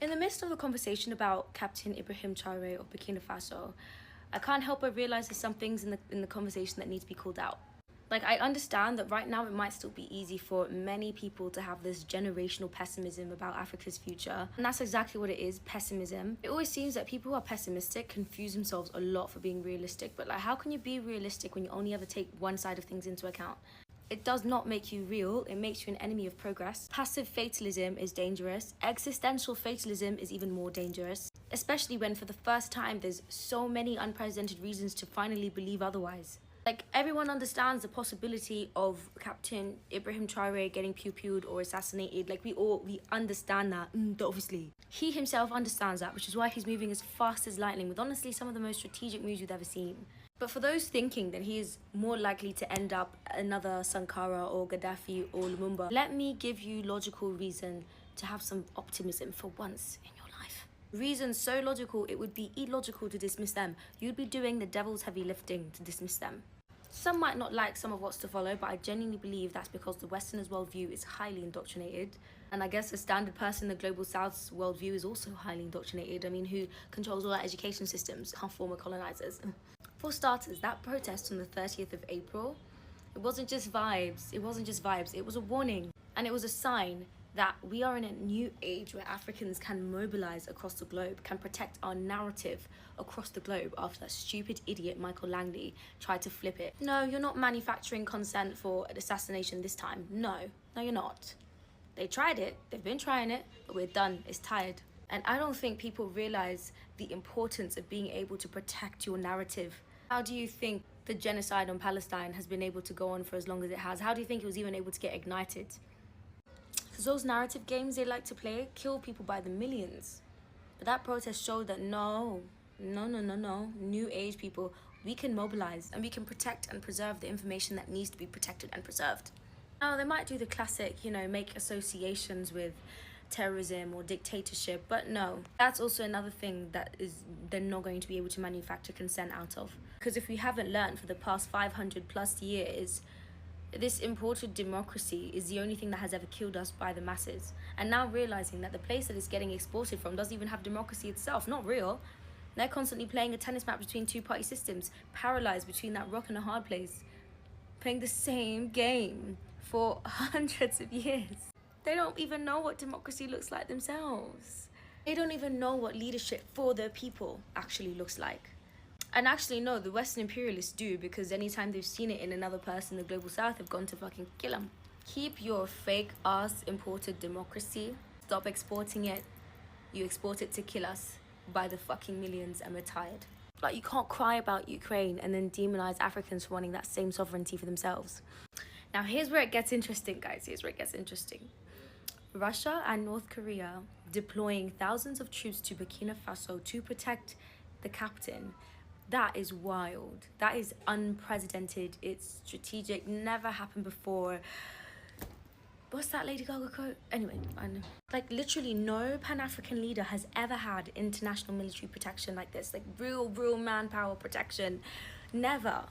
In the midst of the conversation about Captain Ibrahim Traore of Burkina Faso, I can't help but realize there's some things in the conversation that need to be called out. Like, I understand that right now it might still be easy for many people to have this generational pessimism about Africa's future. And that's exactly what it is, pessimism. It always seems that people who are pessimistic confuse themselves a lot for being realistic. But like, how can you be realistic when you only ever take one side of things into account? It does not make you real, it makes you an enemy of progress. Passive fatalism is dangerous. Existential fatalism is even more dangerous, especially when for the first time there's so many unprecedented reasons to finally believe otherwise. Like, everyone understands the possibility of Captain Ibrahim Traore getting pew-pewed or assassinated. Like, we understand that, obviously. He himself understands that, which is why he's moving as fast as lightning with honestly some of the most strategic moves you've ever seen. But for those thinking that he is more likely to end up another Sankara or Gaddafi or Lumumba, let me give you logical reason to have some optimism for once in your life. Reasons so logical it would be illogical to dismiss them. You'd be doing the devil's heavy lifting to dismiss them. Some might not like some of what's to follow, but I genuinely believe that's because the Westerners' worldview is highly indoctrinated. And I guess the standard person in the Global South's worldview is also highly indoctrinated. I mean, who controls all our education systems? Our former colonizers. For starters, that protest on the 30th of April, it wasn't just vibes. It was a warning. And it was a sign that we are in a new age where Africans can mobilize across the globe, can protect our narrative across the globe after that stupid idiot Michael Langley tried to flip it. No, you're not manufacturing consent for an assassination this time. No, you're not. They tried it, they've been trying it, but we're done, it's tired. And I don't think people realize the importance of being able to protect your narrative. How do you think the genocide on Palestine has been able to go on for as long as it has? How do you think it was even able to get ignited? Because those narrative games they like to play kill people by the millions. But that protest showed that no, new age people, we can mobilize and we can protect and preserve the information that needs to be protected and preserved. Now, they might do the classic, make associations with terrorism or dictatorship, but no, that's also another thing that is they're not going to be able to manufacture consent out of. Because if we haven't learned for the past 500 plus years, this imported democracy is the only thing that has ever killed us by the masses. And now realizing that the place that it's getting exported from doesn't even have democracy itself, not real. They're constantly playing a tennis match between two-party systems, paralyzed between that rock and a hard place, playing the same game for hundreds of years. They don't even know what democracy looks like themselves. They don't even know what leadership for the people actually looks like. And actually, no, the Western imperialists do, because anytime they've seen it in another person in the Global South, they've gone to fucking kill them. Keep your fake ass imported democracy. Stop exporting it. You export it to kill us by the fucking millions, and we're tired. Like, you can't cry about Ukraine and then demonize Africans for wanting that same sovereignty for themselves. Now, here's where it gets interesting, guys. Russia and North Korea deploying thousands of troops to Burkina Faso to protect the captain. That is wild. That is unprecedented. It's strategic. Never happened before. What's that Lady Gaga quote? Anyway, I know. Like, literally no Pan-African leader has ever had international military protection like this. Like, real manpower protection. Never.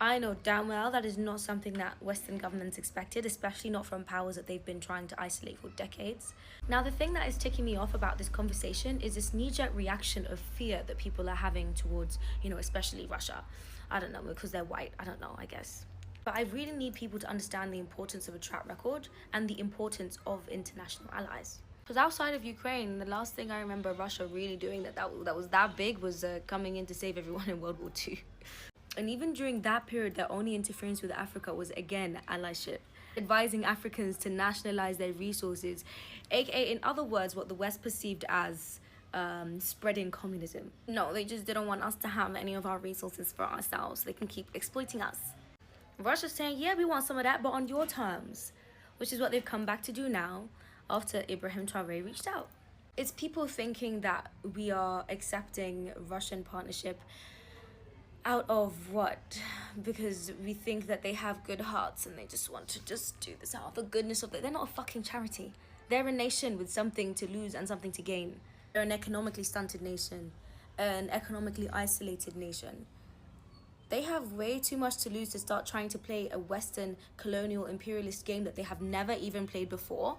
I know damn well that is not something that Western governments expected, especially not from powers that they've been trying to isolate for decades. Now, the thing that is ticking me off about this conversation is this knee-jerk reaction of fear that people are having towards, especially Russia. I don't know, because they're white. I don't know, I guess. But I really need people to understand the importance of a track record and the importance of international allies. Because outside of Ukraine, the last thing I remember Russia really doing that was that big was coming in to save everyone in World War II. And even during that period, their only interference with Africa was, again, allyship, advising Africans to nationalize their resources, aka, in other words, what the West perceived as spreading communism. No, they just didn't want us to have any of our resources for ourselves so they can keep exploiting us. Russia's saying, yeah, we want some of that, but on your terms, which is what they've come back to do now after Ibrahim Traore reached out. It's people thinking that we are accepting Russian partnership out of what? Because we think that they have good hearts and they just want to just do this out of the goodness of it. They're not a fucking charity. They're a nation with something to lose and something to gain. They're an economically stunted nation, an economically isolated nation. They have way too much to lose to start trying to play a Western colonial imperialist game that they have never even played before.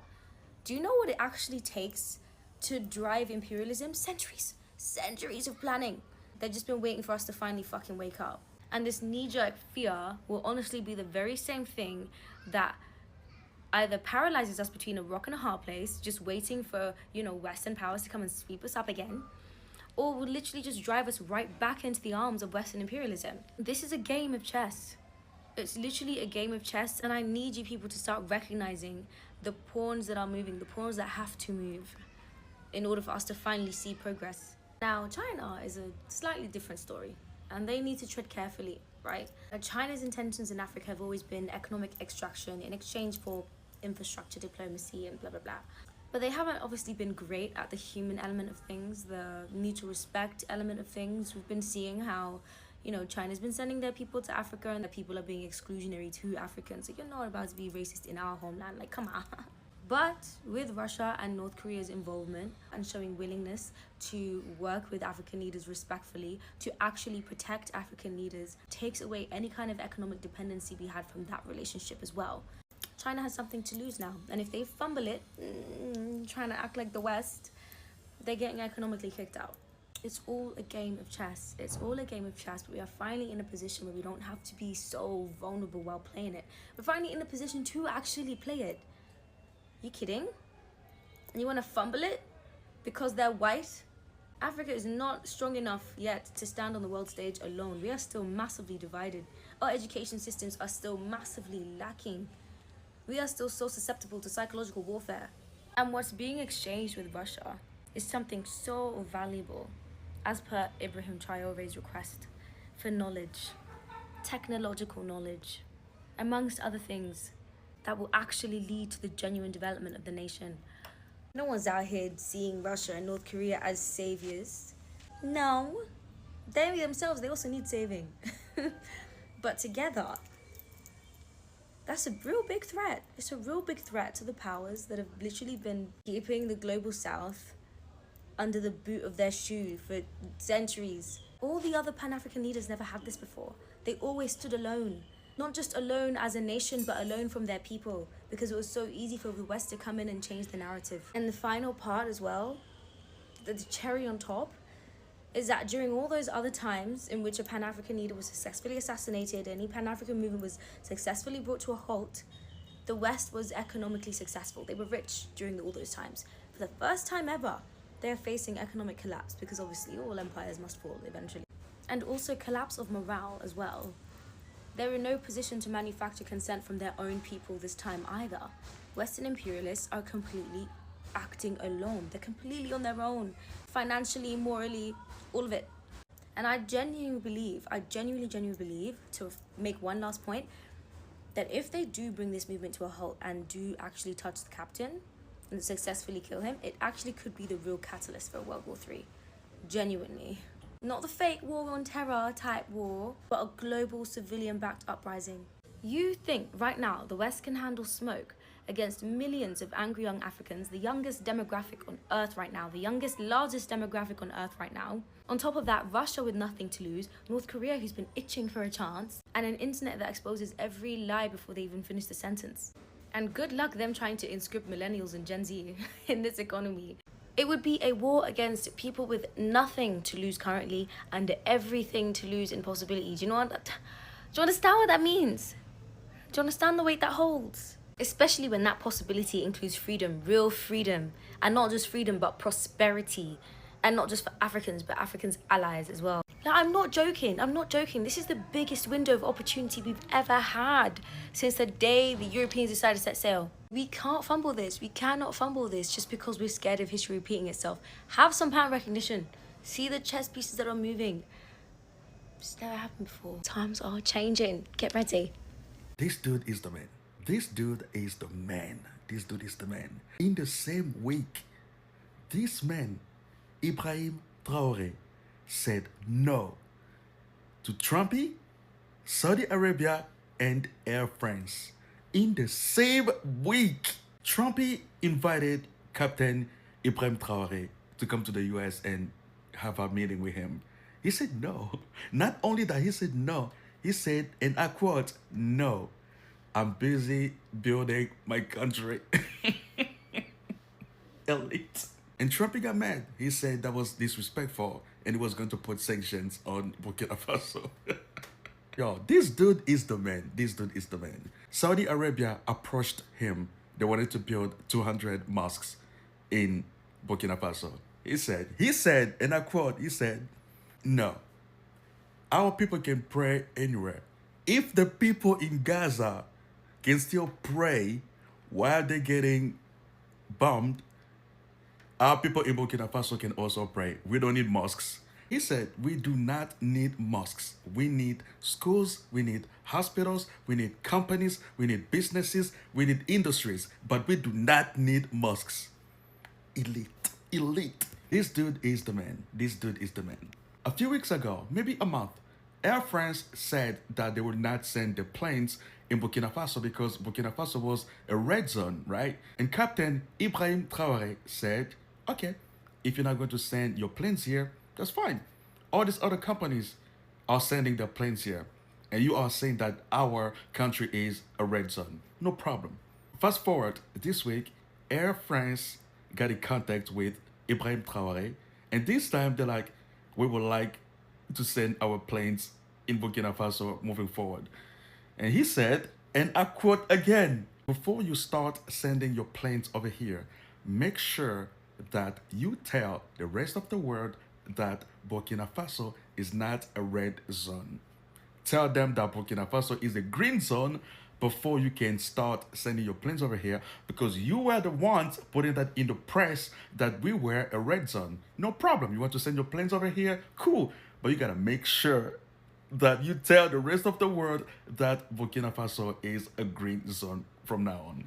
Do you know what it actually takes to drive imperialism? Centuries of planning. They've just been waiting for us to finally fucking wake up. And this knee-jerk fear will honestly be the very same thing that either paralyzes us between a rock and a hard place, just waiting for, Western powers to come and sweep us up again, or will literally just drive us right back into the arms of Western imperialism. This is a game of chess. It's literally a game of chess, and I need you people to start recognizing the pawns that are moving, the pawns that have to move in order for us to finally see progress. Now, China is a slightly different story, and they need to tread carefully, right? China's intentions in Africa have always been economic extraction in exchange for infrastructure diplomacy and blah blah blah, but they haven't obviously been great at the human element of things, the mutual respect element of things. We've been seeing how China's been sending their people to Africa, and the people are being exclusionary to Africans. So you're not about to be racist in our homeland, like, come on. But with Russia and North Korea's involvement and showing willingness to work with African leaders respectfully, to actually protect African leaders, takes away any kind of economic dependency we had from that relationship as well. China has something to lose now, and if they fumble it, trying to act like the West, they're getting economically kicked out. It's all a game of chess. It's all a game of chess, but we are finally in a position where we don't have to be so vulnerable while playing it. We're finally in a position to actually play it. You kidding? And you want to fumble it because they're white? Africa is not strong enough yet to stand on the world stage alone. We are still massively divided. Our education systems are still massively lacking. We are still so susceptible to psychological warfare. And what's being exchanged with Russia is something so valuable, as per Ibrahim Traore's request, for knowledge, technological knowledge, amongst other things that will actually lead to the genuine development of the nation. No one's out here seeing Russia and North Korea as saviors. No, they themselves, they also need saving. But together, that's a real big threat. It's a real big threat to the powers that have literally been keeping the global south under the boot of their shoe for centuries. All the other Pan-African leaders never had this before. They always stood alone. Not just alone as a nation, but alone from their people, because it was so easy for the West to come in and change the narrative. And the final part as well, the cherry on top, is that during all those other times in which a Pan-African leader was successfully assassinated, any Pan-African movement was successfully brought to a halt, the West was economically successful. They were rich during all those times. For the first time ever, they're facing economic collapse, because obviously all empires must fall eventually. And also collapse of morale as well. They're in no position to manufacture consent from their own people this time either. Western imperialists are completely acting alone. They're completely on their own, financially, morally, all of it. And I genuinely believe, to make one last point, that if they do bring this movement to a halt and do actually touch the captain and successfully kill him, it actually could be the real catalyst for World War III. Genuinely. Not the fake war on terror type war, but a global civilian-backed uprising. You think right now the West can handle smoke against millions of angry young Africans, the youngest demographic on earth right now, largest demographic on earth right now. On top of that, Russia with nothing to lose, North Korea who's been itching for a chance, and an internet that exposes every lie before they even finish the sentence. And good luck them trying to inscript millennials and Gen Z in this economy. It would be a war against people with nothing to lose currently and everything to lose in possibility. Do you understand what that means? Do you understand the weight that holds? Especially when that possibility includes freedom, real freedom, and not just freedom, but prosperity. And not just for Africans, but Africans' allies as well. Now, I'm not joking. This is the biggest window of opportunity we've ever had since the day the Europeans decided to set sail. We can't fumble this. We cannot fumble this just because we're scared of history repeating itself. Have some pattern recognition. See the chess pieces that are moving. It's never happened before. Times are changing. Get ready. This dude is the man. This dude is the man. This dude is the man. In the same week, this man, Ibrahim Traore, said no to Trumpy, Saudi Arabia, and Air France. In the same week, Trumpy invited Captain Ibrahim Traore to come to the US and have a meeting with him. He said no. Not only that, he said no. He said, and I quote, "No, I'm busy building my country." Elite. And Trump got mad. He said that was disrespectful and he was going to put sanctions on Burkina Faso. Yo, this dude is the man. This dude is the man. Saudi Arabia approached him. They wanted to build 200 mosques in Burkina Faso. He said, and I quote, he said, no, our people can pray anywhere. If the people in Gaza can still pray while they're getting bombed, our people in Burkina Faso can also pray. We don't need mosques. He said, we do not need mosques. We need schools, we need hospitals, we need companies, we need businesses, we need industries, but we do not need mosques. Elite. Elite. This dude is the man. This dude is the man. A few weeks ago, maybe a month, Air France said that they would not send the planes in Burkina Faso because Burkina Faso was a red zone, right? And Captain Ibrahim Traoré said, okay, if you're not going to send your planes here, that's fine. All these other companies are sending their planes here. And you are saying that our country is a red zone. No problem. Fast forward, this week, Air France got in contact with Ibrahim Traoré. And this time they're like, we would like to send our planes in Burkina Faso moving forward. And he said, and I quote again, before you start sending your planes over here, make sure that you tell the rest of the world that Burkina Faso is not a red zone. Tell them that Burkina Faso is a green zone before you can start sending your planes over here, because you were the ones putting that in the press that we were a red zone. No problem. You want to send your planes over here? Cool. But you got to make sure that you tell the rest of the world that Burkina Faso is a green zone from now on.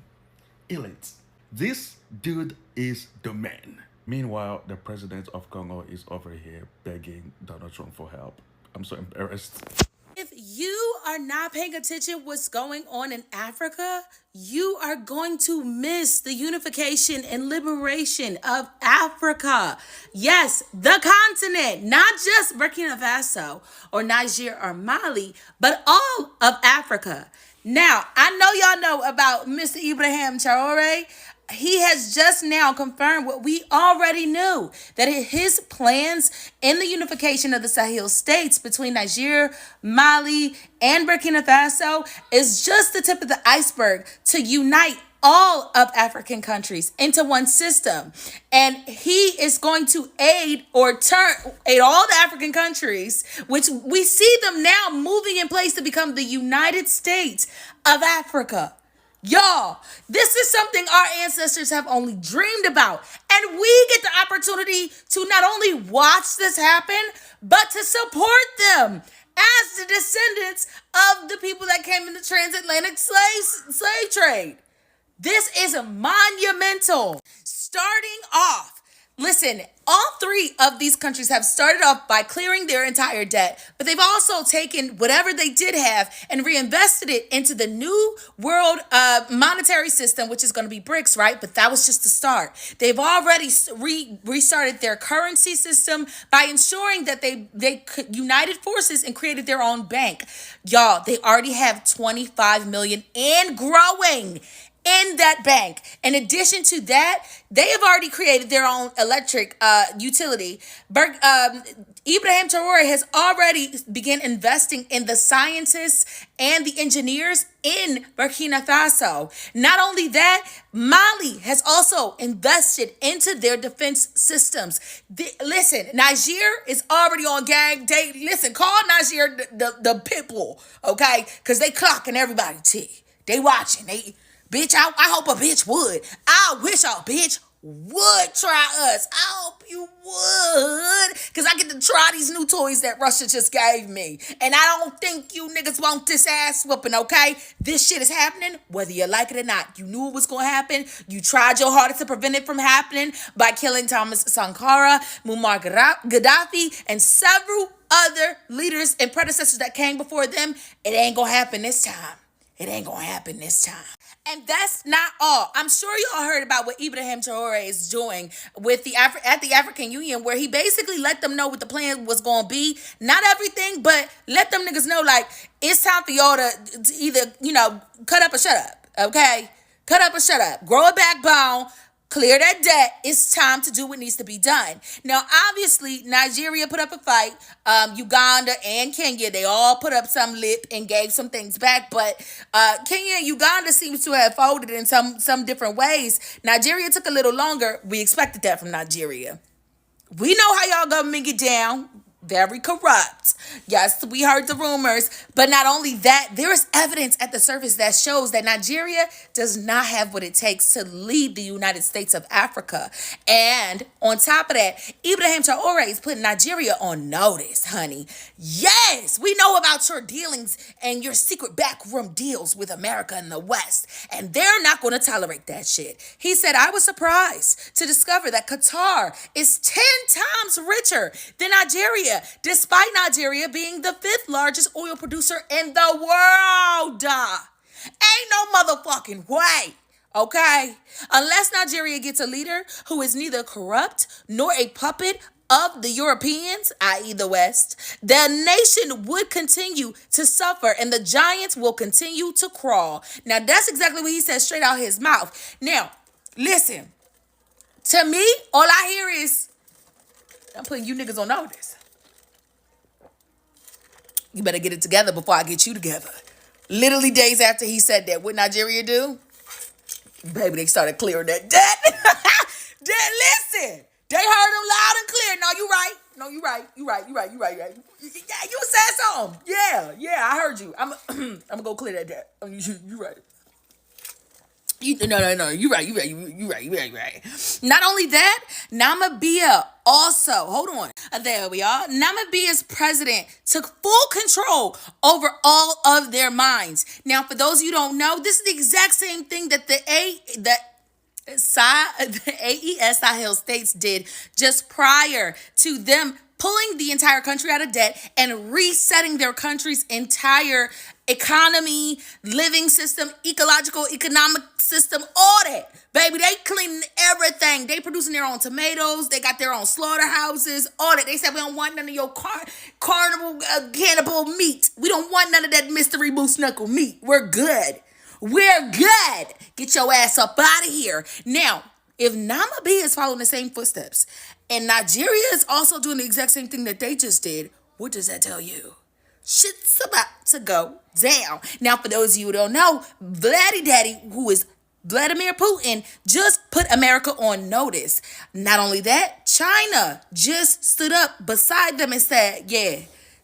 Elite. This dude is the man. Meanwhile, the president of Congo is over here begging Donald Trump for help. I'm so embarrassed. If you are not paying attention what's going on in Africa, you are going to miss the unification and liberation of Africa. Yes, the continent, not just Burkina Faso or Niger or Mali, but all of Africa. Now, I know y'all know about Mr. Ibrahim Traoré. He has just now confirmed what we already knew, that his plans in the unification of the Sahel states between Niger, Mali, and Burkina Faso is just the tip of the iceberg to unite all of African countries into one system. And he is going to aid all the African countries, which we see them now moving in place to become the United States of Africa. Y'all, this is something our ancestors have only dreamed about. And we get the opportunity to not only watch this happen, but to support them as the descendants of the people that came in the transatlantic slave trade. This is monumental. Starting off, listen, all three of these countries have started off by clearing their entire debt, but they've also taken whatever they did have and reinvested it into the new world monetary system, which is going to be BRICS, right? But that was just the start. They've already restarted their currency system by ensuring that they united forces and created their own bank. Y'all, they already have 25 million and growing in that bank. In addition to that, they have already created their own electric utility. Ibrahim Traoré has already begun investing in the scientists and the engineers in Burkina Faso. Not only that, Mali has also invested into their defense systems. Listen, Niger is already on gang day. Listen, call Niger the pit bull, okay? Because they clocking everybody, T. They watching. Bitch, I hope a bitch would. I wish a bitch would try us. I hope you would. Because I get to try these new toys that Russia just gave me. And I don't think you niggas want this ass whooping, okay? This shit is happening whether you like it or not. You knew it was going to happen. You tried your hardest to prevent it from happening by killing Thomas Sankara, Muammar Gaddafi, and several other leaders and predecessors that came before them. It ain't going to happen this time. It ain't going to happen this time. And that's not all. I'm sure you all heard about what Ibrahim Traoré is doing with at the African Union, where he basically let them know what the plan was going to be. Not everything, but let them niggas know, like, it's time for y'all to either, cut up or shut up, okay? Cut up or shut up. Grow a backbone. Clear that debt. It's time to do what needs to be done. Now, obviously, Nigeria put up a fight. Uganda and Kenya, they all put up some lip and gave some things back. But Kenya and Uganda seems to have folded in some different ways. Nigeria took a little longer. We expected that from Nigeria. We know how y'all government get down. Very corrupt. Yes, we heard the rumors. But not only that, there is evidence at the surface that shows that Nigeria does not have what it takes to lead the United States of Africa. And on top of that, Ibrahim Traore is putting Nigeria on notice, honey. Yes, we know about your dealings and your secret backroom deals with America and the West. And they're not going to tolerate that shit. He said, I was surprised to discover that Qatar is 10 times richer than Nigeria, despite Nigeria being the 5th largest oil producer in the world. Ain't no motherfucking way. Okay? Unless Nigeria gets a leader who is neither corrupt nor a puppet of the Europeans, i.e. the West, the nation would continue to suffer and the giants will continue to crawl. Now, that's exactly what he said straight out his mouth. Now, listen. To me, all I hear is, I'm putting you niggas on notice. You better get it together before I get you together. Literally days after he said that, what Nigeria do? Baby, they started clearing that debt. Then listen, they heard him loud and clear. No, you right. No, you right. You right. Yeah, you said something. Yeah, I heard you. I'm gonna go clear that debt. You right. No. You're right. Not only that, Namibia also, hold on. There we are. Namibia's president took full control over all of their mines. Now, for those of you who don't know, this is the exact same thing that the AES Sahel states did just prior to them pulling the entire country out of debt and resetting their country's entire economy, living system, economic system, all that. Baby, they cleaning everything. They producing their own tomatoes. They got their own slaughterhouses, all that. They said, we don't want none of your carnival cannibal meat. We don't want none of that mystery moose knuckle meat. We're good. Get your ass up out of here. Now, if Namibia is following the same footsteps and Nigeria is also doing the exact same thing that they just did, what does that tell you? Shit's about to go down. Now, for those of you who don't know, Vladdy Daddy, who is Vladimir Putin, just put America on notice. Not only that, China just stood up beside them and said, yeah,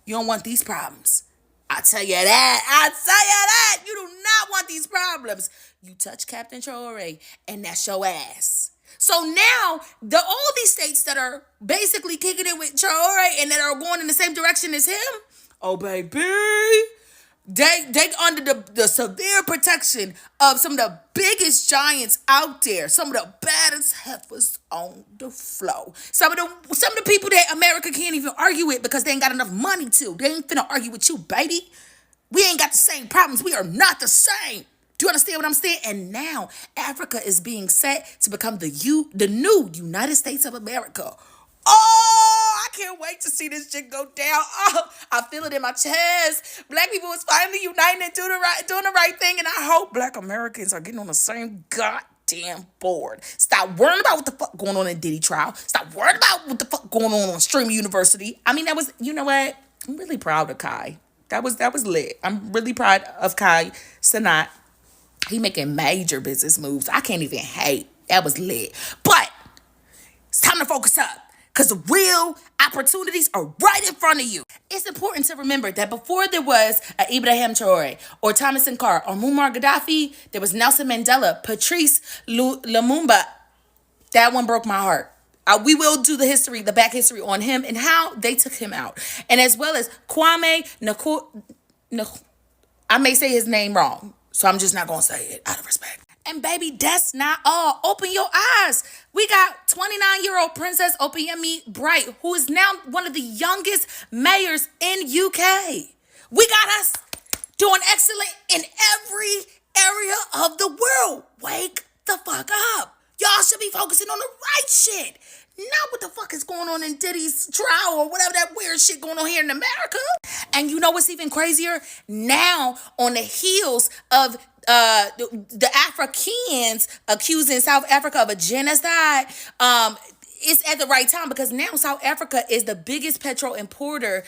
you don't want these problems. I tell you that. You do not want these problems. You touch Captain Traore, and that's your ass. So now, all these states that are basically kicking it with Traore and that are going in the same direction as him, oh, baby, they under the severe protection of some of the biggest giants out there, some of the baddest heifers on the floor, some of the people that America can't even argue with because they ain't got enough money to. They ain't finna argue with you, baby. We ain't got the same problems. We are not the same. Do you understand what I'm saying? And now Africa is being set to become the new United States of America. Oh, I can't wait to see this shit go down. Oh, I feel it in my chest. Black people is finally uniting and doing the right thing. And I hope Black Americans are getting on the same goddamn board. Stop worrying about what the fuck going on in Diddy trial. Stop worrying about what the fuck going on Stream University. I mean, you know what? I'm really proud of Kai. That was lit. I'm really proud of Kai Cenat. He making major business moves. I can't even hate. That was lit. But it's time to focus up. Because the real opportunities are right in front of you. It's important to remember that before there was Ibrahim Traore or Thomas Sankara or Muammar Gaddafi, there was Nelson Mandela, Patrice Lumumba. That one broke my heart. We will do the back history on him and how they took him out. And as well as Kwame Nkrumah. I may say his name wrong, so I'm just not going to say it out of respect. And baby, that's not all. Open your eyes. We got 29-year-old Princess Opeyemi Bright, who is now one of the youngest mayors in UK. We got us doing excellent in every area of the world. Wake the fuck up. Y'all should be focusing on the right shit. not what the fuck is going on in Diddy's trial or whatever that weird shit going on here in America. And you know what's even crazier? Now, on the heels of the Africans accusing South Africa of a genocide, it's at the right time because now South Africa is the biggest petrol importer.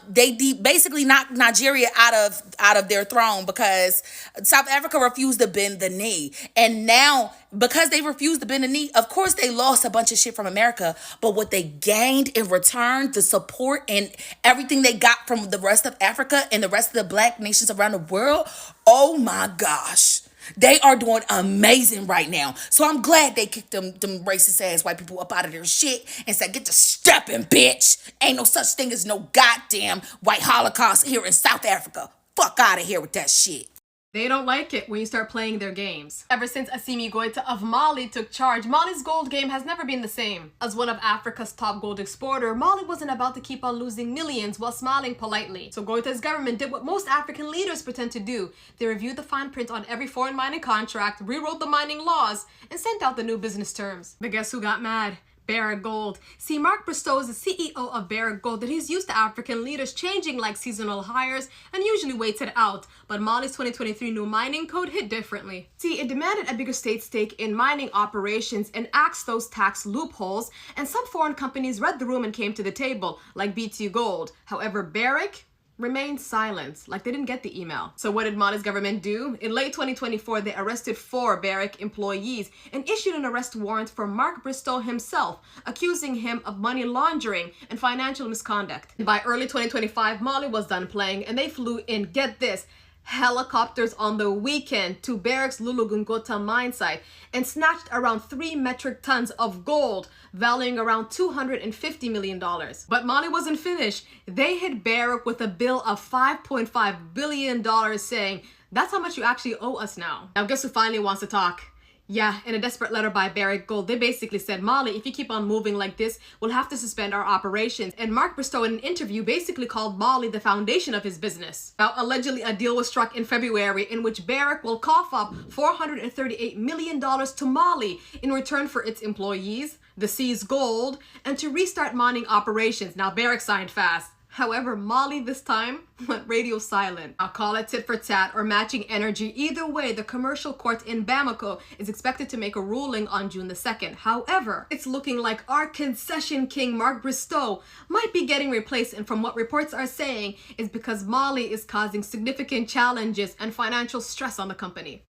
They basically knocked Nigeria out of their throne because South Africa refused to bend the knee. And now, because they refused to bend the knee, of course they lost a bunch of shit from America. But what they gained in return, the support and everything they got from the rest of Africa and the rest of the black nations around the world, oh my gosh. They are doing amazing right now. So I'm glad they kicked them racist ass white people up out of their shit and said, get to stepping, bitch. Ain't no such thing as no goddamn white Holocaust here in South Africa. Fuck out of here with that shit. They don't like it when you start playing their games. Ever since Assimi Goïta of Mali took charge, Mali's gold game has never been the same. As one of Africa's top gold exporter, Mali wasn't about to keep on losing millions while smiling politely. So Goïta's government did what most African leaders pretend to do. They reviewed the fine print on every foreign mining contract, rewrote the mining laws, and sent out the new business terms. But guess who got mad? Barrick Gold. See, Mark Bristow is the CEO of Barrick Gold, and he's used to African leaders changing like seasonal hires and usually waits it out. But Mali's 2023 new mining code hit differently. See, it demanded a bigger state stake in mining operations and axed those tax loopholes, and some foreign companies read the room and came to the table, like BT Gold. However, Barrick remained silent, like they didn't get the email. So what did Mali's government do? In late 2024, they arrested 4 Barrick employees and issued an arrest warrant for Mark Bristow himself, accusing him of money laundering and financial misconduct. By early 2025, Mali was done playing and they flew in, get this, helicopters on the weekend to Barrick's Loulo-Gounkoto mine site and snatched around 3 metric tons of gold, valuing around $250 million. But Mali wasn't finished. They hit Barrick with a bill of $5.5 billion, saying, that's how much you actually owe us now. Now guess who finally wants to talk? Yeah, in a desperate letter by Barrick Gold, they basically said, Mali, if you keep on moving like this, we'll have to suspend our operations. And Mark Bristow in an interview basically called Mali the foundation of his business. Now, allegedly, a deal was struck in February in which Barrick will cough up $438 million to Mali in return for its employees, the seized gold, and to restart mining operations. Now, Barrick signed fast. However, Mali this time went radio silent. I'll call it tit for tat or matching energy. Either way, the commercial court in Bamako is expected to make a ruling on June the 2nd. However, it's looking like our concession king, Mark Bristow, might be getting replaced. And from what reports are saying, is because Mali is causing significant challenges and financial stress on the company.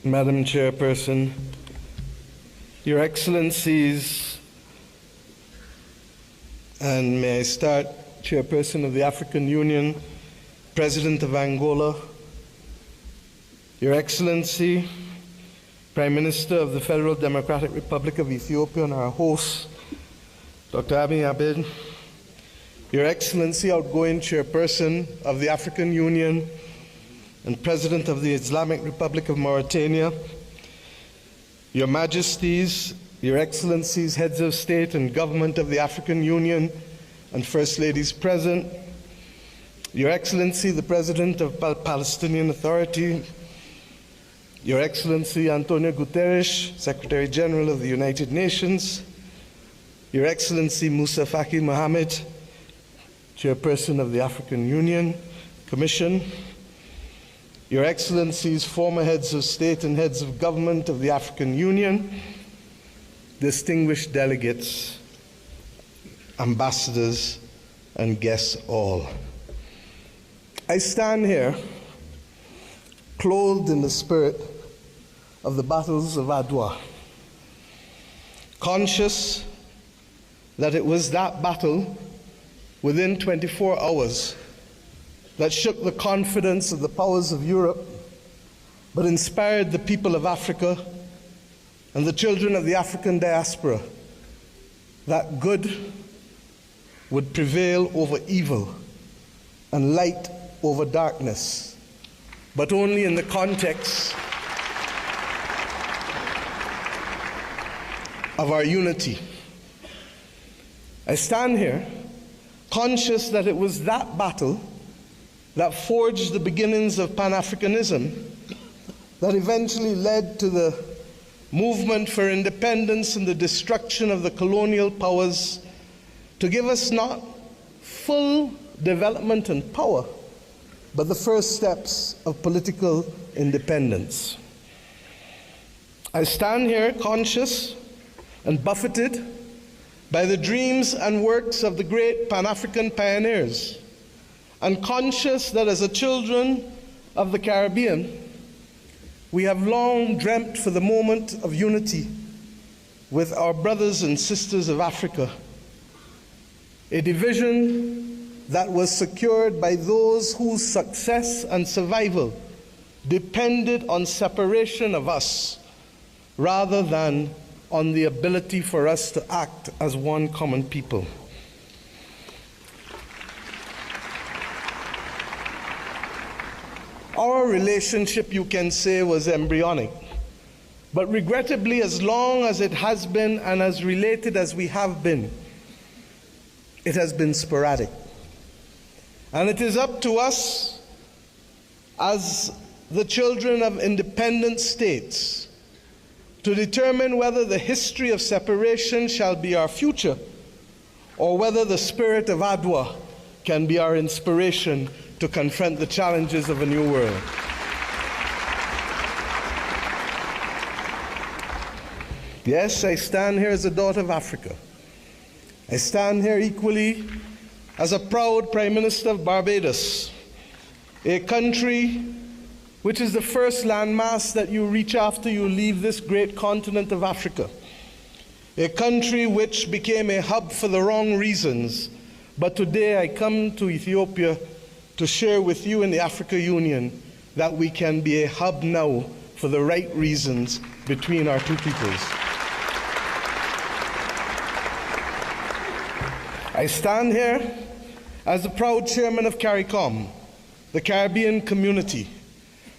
Madam Chairperson, Your Excellencies, and may I start, Chairperson of the African Union, President of Angola, Your Excellency, Prime Minister of the Federal Democratic Republic of Ethiopia and our host, Dr. Abiy Ahmed, Your Excellency, outgoing Chairperson of the African Union and President of the Islamic Republic of Mauritania, Your Majesties, Your Excellencies, Heads of State and Government of the African Union, and First Ladies present, Your Excellency, the President of Palestinian Authority, Your Excellency Antonio Guterres, Secretary General of the United Nations, Your Excellency Moussa Faki Mohammed, Chairperson of the African Union Commission, Your Excellencies, former Heads of State and Heads of Government of the African Union, distinguished delegates, ambassadors, and guests all. I stand here clothed in the spirit of the battles of Adwa, conscious that it was that battle within 24 hours that shook the confidence of the powers of Europe, but inspired the people of Africa and the children of the African diaspora that good would prevail over evil and light over darkness, but only in the context of our unity. I stand here conscious that it was that battle that forged the beginnings of Pan-Africanism that eventually led to the movement for independence and the destruction of the colonial powers to give us not full development and power, but the first steps of political independence. I stand here conscious and buffeted by the dreams and works of the great Pan-African pioneers, and conscious that as a children of the Caribbean, we have long dreamt for the moment of unity with our brothers and sisters of Africa, a division that was secured by those whose success and survival depended on separation of us rather than on the ability for us to act as one common people. Our relationship, you can say, was embryonic. But regrettably, as long as it has been and as related as we have been, it has been sporadic. And it is up to us as the children of independent states to determine whether the history of separation shall be our future or whether the spirit of Adwa can be our inspiration to confront the challenges of a new world. Yes, I stand here as a daughter of Africa. I stand here equally as a proud Prime Minister of Barbados, a country which is the first landmass that you reach after you leave this great continent of Africa, a country which became a hub for the wrong reasons. But today I come to Ethiopia to share with you in the Africa Union that we can be a hub now for the right reasons between our two peoples. I stand here as the proud chairman of CARICOM, the Caribbean community,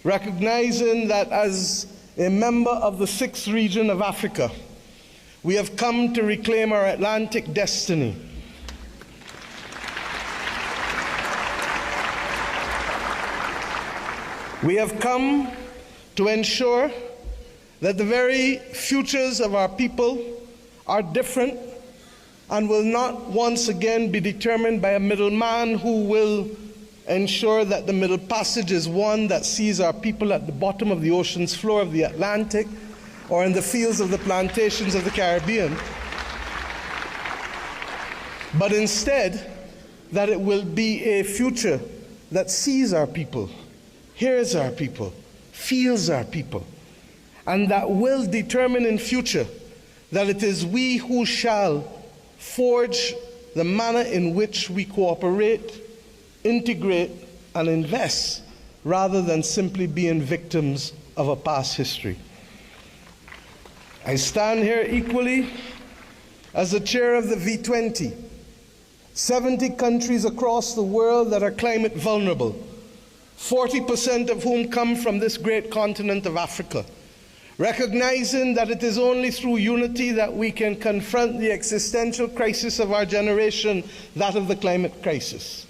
recognizing that as a member of the 6th region of Africa, we have come to reclaim our Atlantic destiny. We have come to ensure that the very futures of our people are different and will not once again be determined by a middleman who will ensure that the Middle Passage is one that sees our people at the bottom of the ocean's floor of the Atlantic or in the fields of the plantations of the Caribbean, but instead that it will be a future that sees our people, hears our people, feels our people, and that will determine in future that it is we who shall forge the manner in which we cooperate, integrate, and invest, rather than simply being victims of a past history. I stand here equally as the chair of the V20, 70 countries across the world that are climate vulnerable, 40% of whom come from this great continent of Africa, recognizing that it is only through unity that we can confront the existential crisis of our generation, that of the climate crisis.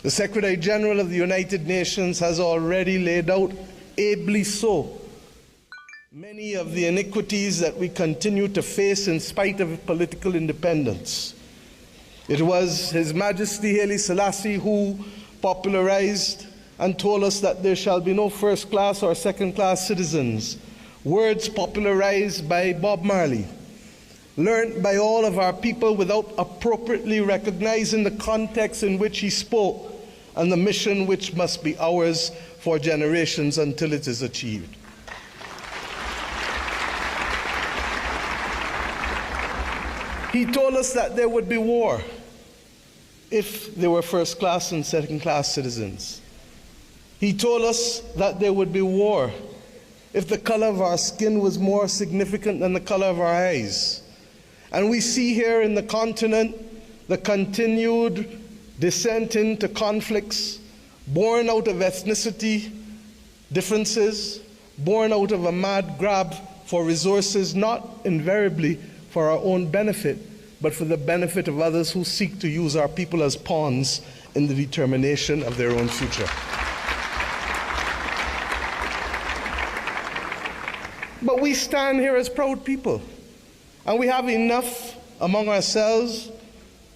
The Secretary General of the United Nations has already laid out, ably so, many of the iniquities that we continue to face in spite of political independence. It was His Majesty Haile Selassie who popularized and told us that there shall be no first-class or second-class citizens, words popularized by Bob Marley, learned by all of our people without appropriately recognizing the context in which he spoke and the mission which must be ours for generations until it is achieved. He told us that there would be war if there were first-class and second-class citizens. He told us that there would be war if the color of our skin was more significant than the color of our eyes. And we see here in the continent the continued descent into conflicts born out of ethnicity differences, born out of a mad grab for resources, not invariably for our own benefit, but for the benefit of others who seek to use our people as pawns in the determination of their own future. But we stand here as proud people, and we have enough among ourselves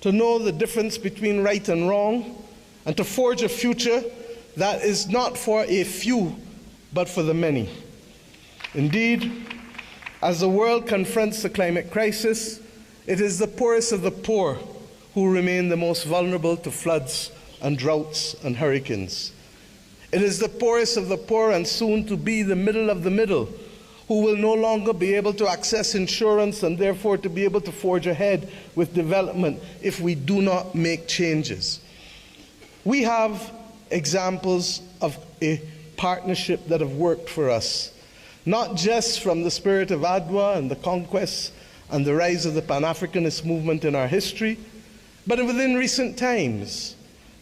to know the difference between right and wrong, and to forge a future that is not for a few, but for the many. Indeed, as the world confronts the climate crisis, it is the poorest of the poor who remain the most vulnerable to floods and droughts and hurricanes. It is the poorest of the poor, and soon to be the middle of the middle, who will no longer be able to access insurance and therefore to be able to forge ahead with development if we do not make changes. We have examples of a partnership that have worked for us, not just from the spirit of Adwa and the conquest and the rise of the Pan-Africanist movement in our history, but within recent times.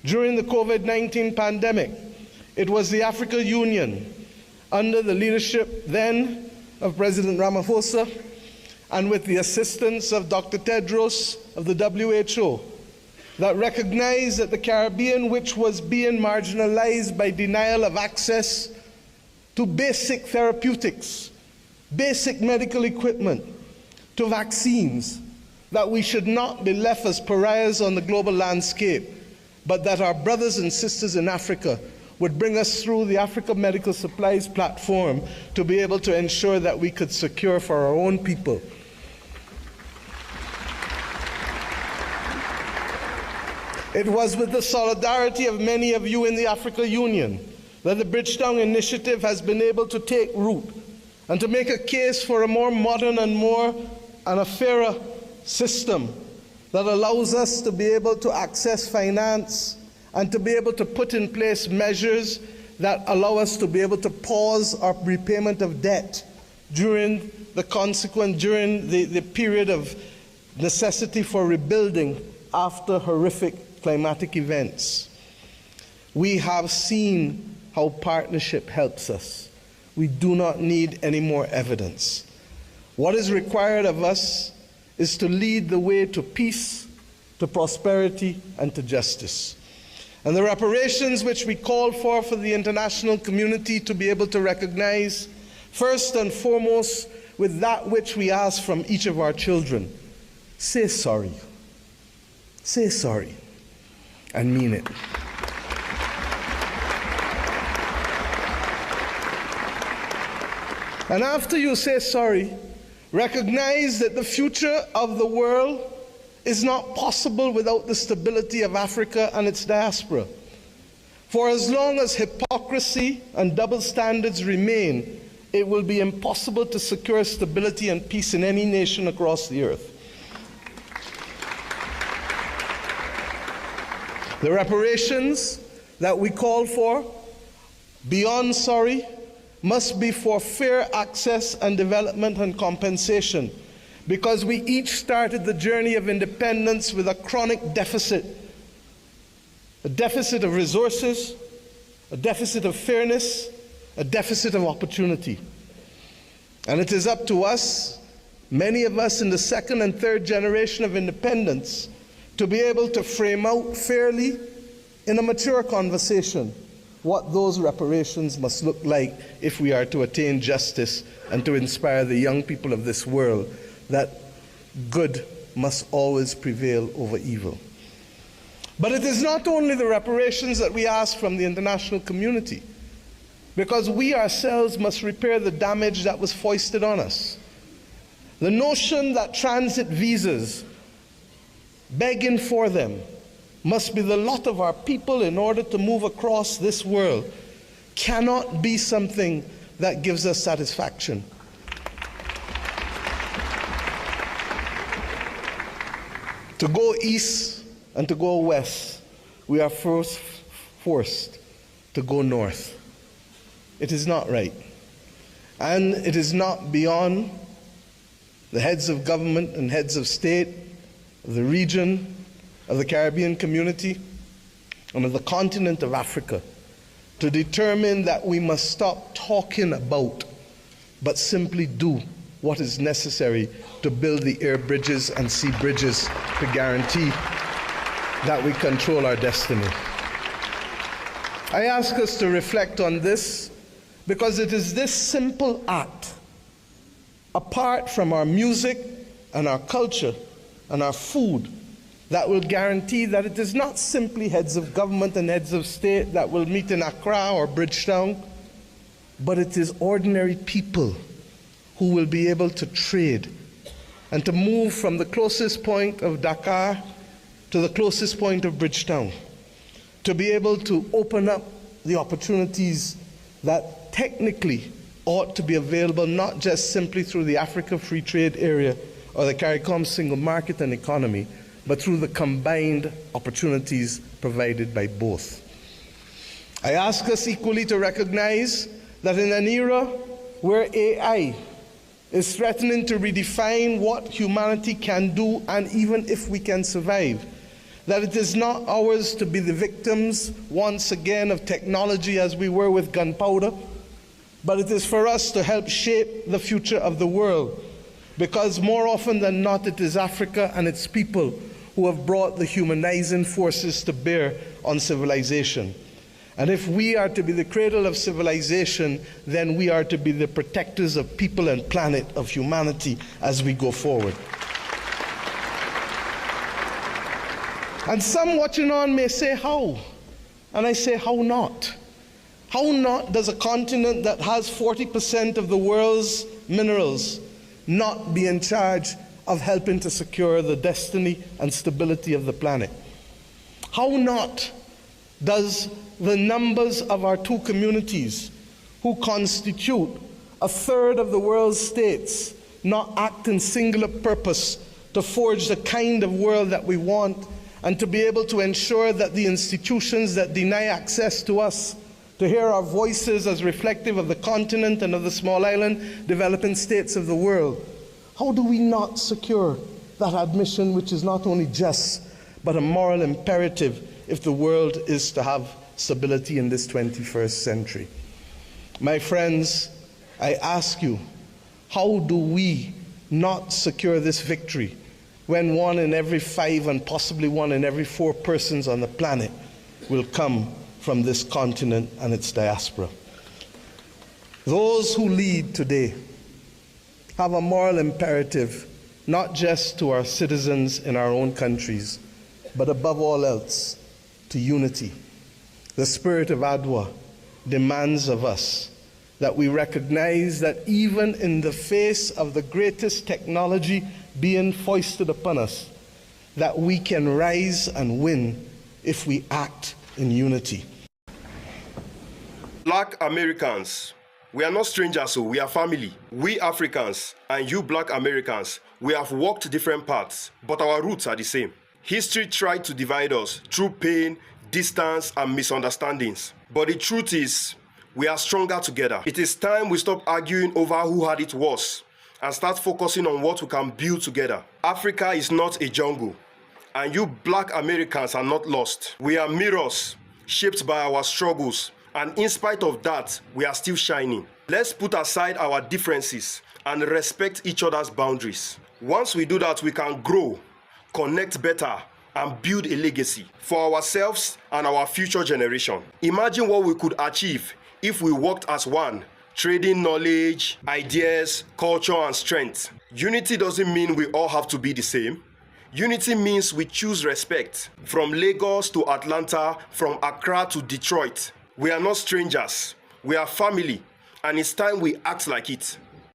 During the COVID-19 pandemic, it was the African Union, under the leadership then of President Ramaphosa, and with the assistance of Dr. Tedros of the WHO, that recognized that the Caribbean, which was being marginalized by denial of access to basic therapeutics, basic medical equipment, to vaccines, that we should not be left as pariahs on the global landscape, but that our brothers and sisters in Africa would bring us through the Africa Medical Supplies platform to be able to ensure that we could secure for our own people. It was with the solidarity of many of you in the African Union that the Bridgetown Initiative has been able to take root and to make a case for a more modern and a fairer system that allows us to be able to access finance and to be able to put in place measures that allow us to be able to pause our repayment of debt during the period of necessity for rebuilding after horrific climatic events. We have seen how partnership helps us. We do not need any more evidence. What is required of us is to lead the way to peace, to prosperity, and to justice. And the reparations which we call for the international community to be able to recognize, first and foremost, with that which we ask from each of our children: say sorry. Say sorry, and mean it. And after you say sorry, recognize that the future of the world is not possible without the stability of Africa and its diaspora. For as long as hypocrisy and double standards remain, it will be impossible to secure stability and peace in any nation across the earth. The reparations that we call for, beyond sorry, must be for fair access and development and compensation, because we each started the journey of independence with a chronic deficit. A deficit of resources, a deficit of fairness, a deficit of opportunity. And it is up to us, many of us in the second and third generation of independence, to be able to frame out fairly in a mature conversation what those reparations must look like if we are to attain justice and to inspire the young people of this world that good must always prevail over evil. But it is not only the reparations that we ask from the international community, because we ourselves must repair the damage that was foisted on us. The notion that transit visas, begging for them, must be the lot of our people in order to move across this world cannot be something that gives us satisfaction. To go east and to go west, we are first forced to go north. It is not right. And it is not beyond the heads of government and heads of state, of the region, of the Caribbean community, and of the continent of Africa to determine that we must stop talking about, but simply do what is necessary to build the air bridges and sea bridges to guarantee that we control our destiny. I ask us to reflect on this because it is this simple act apart from our music and our culture and our food, that will guarantee that it is not simply heads of government and heads of state that will meet in Accra or Bridgetown, but it is ordinary people who will be able to trade and to move from the closest point of Dakar to the closest point of Bridgetown, to be able to open up the opportunities that technically ought to be available not just simply through the Africa Free Trade Area or the CARICOM single market and economy, but through the combined opportunities provided by both. I ask us equally to recognize that in an era where AI is threatening to redefine what humanity can do and even if we can survive, that it is not ours to be the victims once again of technology as we were with gunpowder, but it is for us to help shape the future of the world, because more often than not it is Africa and its people who have brought the humanizing forces to bear on civilization. And if we are to be the cradle of civilization, then we are to be the protectors of people and planet, of humanity, as we go forward. And some watching on may say, how? And I say, how not? How not does a continent that has 40% of the world's minerals not be in charge of helping to secure the destiny and stability of the planet? How not does the numbers of our two communities, who constitute a third of the world's states, not act in singular purpose to forge the kind of world that we want, and to be able to ensure that the institutions that deny access to us, to hear our voices as reflective of the continent and of the small island developing states of the world, how do we not secure that admission, which is not only just, but a moral imperative if the world is to have stability in this 21st century? My friends, I ask you, how do we not secure this victory when 1 in every 5 and possibly 1 in every 4 persons on the planet will come from this continent and its diaspora? Those who lead today have a moral imperative, not just to our citizens in our own countries, but above all else, to unity. The spirit of Adwa demands of us that we recognize that even in the face of the greatest technology being foisted upon us, that we can rise and win if we act in unity. Black Americans, we are not strangers, so we are family. We Africans and you Black Americans, we have walked different paths, but our roots are the same. History tried to divide us through pain, distance, and misunderstandings. But the truth is, we are stronger together. It is time we stop arguing over who had it worse and start focusing on what we can build together. Africa is not a jungle, and you Black Americans are not lost. We are mirrors shaped by our struggles, and in spite of that, we are still shining. Let's put aside our differences and respect each other's boundaries. Once we do that, we can grow, connect better, and build a legacy for ourselves and our future generation. Imagine what we could achieve if we worked as one, trading knowledge, ideas, culture, and strength. Unity doesn't mean we all have to be the same. Unity means we choose respect. From Lagos to Atlanta, from Accra to Detroit. We are not strangers. We are family, and it's time we act like it.